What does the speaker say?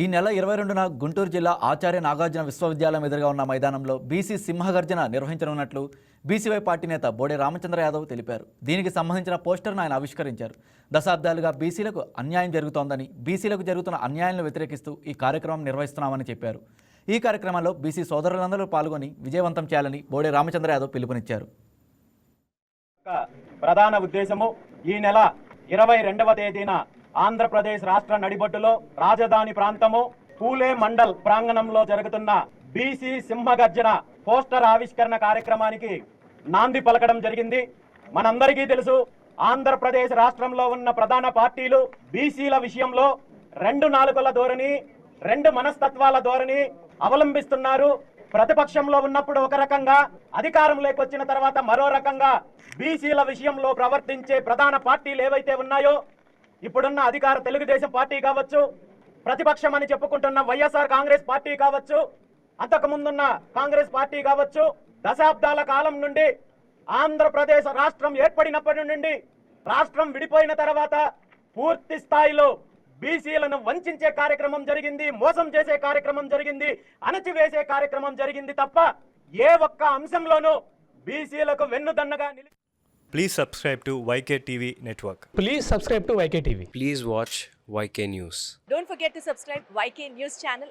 ఈ నెల 22న గుంటూరు జిల్లా ఆచార్య నాగార్జున విశ్వవిద్యాలయం ఎదురుగా ఉన్న మైదానంలో బీసీ సింహగర్జన నిర్వహించనున్నట్లు బీసీవై పార్టీ నేత బోడే రామచంద్ర యాదవ్ తెలిపారు. దీనికి సంబంధించిన పోస్టర్ను ఆయన ఆవిష్కరించారు. దశాబ్దాలుగా బీసీలకు అన్యాయం జరుగుతోందని, బీసీలకు జరుగుతున్న అన్యాయాలను వ్యతిరేకిస్తూ ఈ కార్యక్రమం నిర్వహిస్తున్నామని చెప్పారు. ఈ కార్యక్రమంలో బీసీ సోదరులందరూ పాల్గొని విజయవంతం చేయాలని బోడే రామచంద్ర యాదవ్ పిలుపునిచ్చారు. ప్రధాన ఉద్దేశము ఈ నెల 22వ తేదీన ఆంధ్రప్రదేశ్ రాష్ట్ర నడిబొడ్డులో రాజధాని ప్రాంతము పూలే మండల్ ప్రాంగణంలో జరుగుతున్న బీసీ సింహగర్జన పోస్టర్ ఆవిష్కరణ కార్యక్రమానికి నాంది పలకడం జరిగింది. మనందరికీ తెలుసు, ఆంధ్రప్రదేశ్ రాష్ట్రంలో ఉన్న ప్రధాన పార్టీలు బీసీల విషయంలో రెండు నాలుకల ధోరణి, రెండు మనస్తత్వాల ధోరణి అవలంబిస్తున్నారు. ప్రతిపక్షంలో ఉన్నప్పుడు ఒక రకంగా, అధికారంలోకి వచ్చిన తర్వాత మరో రకంగా బీసీల విషయంలో ప్రవర్తించే ప్రధాన పార్టీలు ఏవైతే ఉన్నాయో, ఇప్పుడున్న అధికార తెలుగుదేశం పార్టీ కావచ్చు, ప్రతిపక్షం అని చెప్పుకుంటున్న వైఎస్ఆర్ కాంగ్రెస్ పార్టీ కావచ్చు, అంతకు ముందున్న కాంగ్రెస్ పార్టీ కావచ్చు, దశాబ్దాల కాలం నుండి ఆంధ్రప్రదేశ్ రాష్ట్రం ఏర్పడినప్పటి నుండి రాష్ట్రం విడిపోయిన తర్వాత పూర్తి స్థాయిలో బీసీలను వంచే కార్యక్రమం జరిగింది, మోసం చేసే కార్యక్రమం జరిగింది, అణచివేసే కార్యక్రమం జరిగింది తప్ప ఏ ఒక్క అంశంలోనూ బీసీలకు వెన్నుదన్నగా Please subscribe to YK TV Network. Please subscribe to YK TV. Please watch YK News. Don't forget to subscribe YK News channel